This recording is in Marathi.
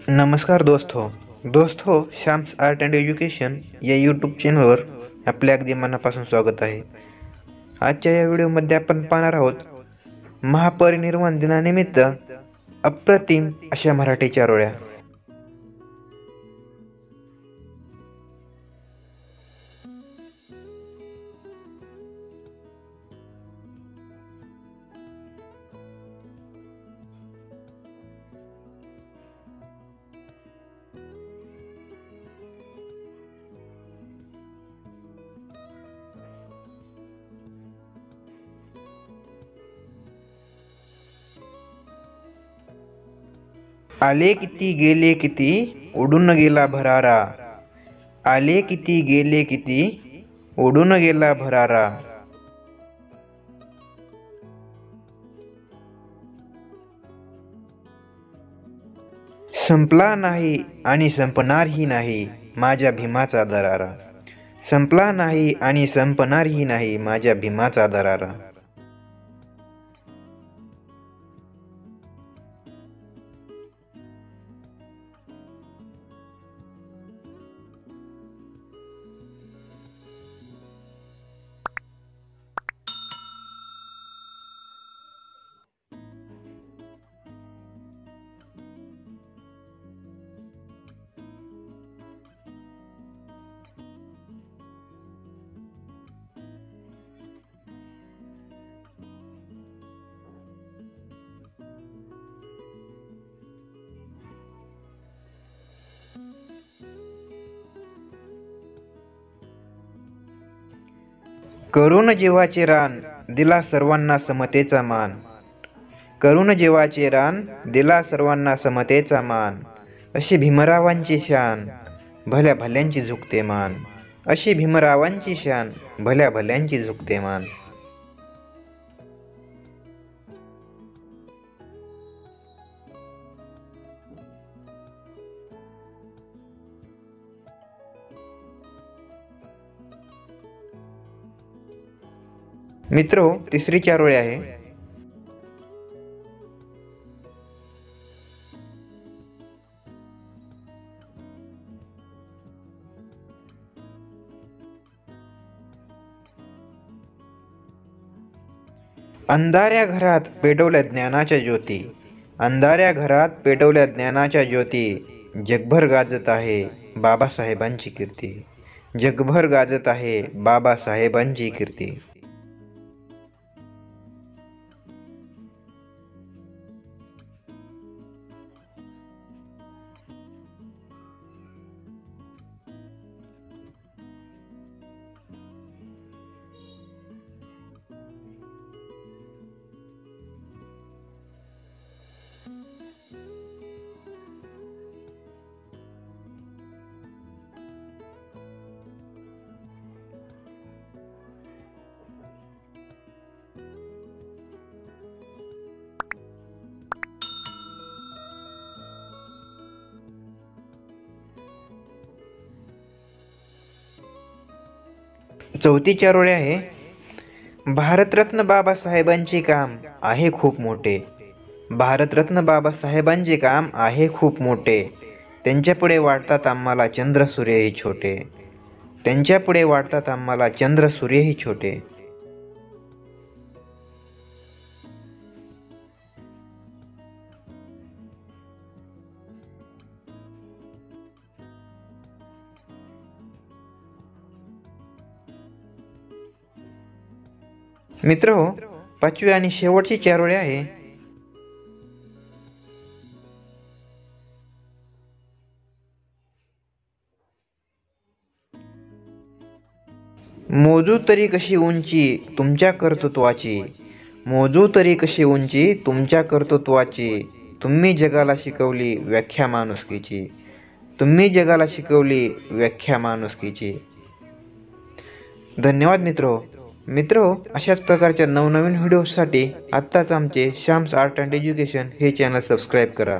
नमस्कार दोस्तों श्याम्स आर्ट अँड एज्युकेशन या यूट्यूब चॅनलवर आपले अगदी मनापासून स्वागत आहे। आजच्या या व्हिडिओमध्ये आपण पाहणार आहोत महापरिनिर्वाण दिनानिमित्त अप्रतिम अशा मराठी चारोळ्या। आले किती गेले किती उडून गेला भरारा। आले किती गेले किती उडून गेला भरारा। संपला नाही आणि संपणारही नाही माझ्या भीमाचा दरारा। संपला नाही आणि संपणारही नाही माझ्या भीमाचा दरारा। करून जीवाचे रान दिला सर्वांना समतेचा मान। करून जीवाचे रान दिला सर्वांना समतेचा मान। अशी भीमरावांची शान भल्या भल्यांची झुकते मान। अशी भीमरावांची शान भल्या भल्यांची झुकते मान। मित्रो, तिसरी चारोळी आहे। अंधाऱ्या घरात पेटवल्या ज्ञानाच्या ज्योती। अंधाऱ्या घरात पेटवल्या ज्ञानाच्या ज्योती। जगभर गाजत आहे बाबासाहेबांची कीर्ती। जगभर गाजत आहे बाबासाहेबांची कीर्ती। चौथी चारोळी आहे। भारतरत्न बाबासाहेबांचे काम आहे खूप मोठे। भारतरत्न बाबासाहेबांचे काम आहे खूप मोठे। त्यांच्यापुढे वाटतात आम्हाला चंद्र सूर्यही छोटे। त्यांच्यापुढे वाटतात आम्हाला चंद्र सूर्यही छोटे। मित्रो, पाचवी आणि शेवटची चारोळी आहे। मोजू तरी कशी उंची तुमच्या कर्तृत्वाची। मोजू तरी कशी उंची तुमच्या कर्तृत्वाची। तुम्ही जगाला शिकवली व्याख्या माणुसकीची। तुम्ही जगाला शिकवली व्याख्या माणुसकीची। धन्यवाद मित्रो, अशाच प्रकारच्या नवनवीन व्हिडिओसाठी आत्ताच आमचे श्याम्स आर्ट अँड एज्युकेशन हे चॅनल सबस्क्राईब करा।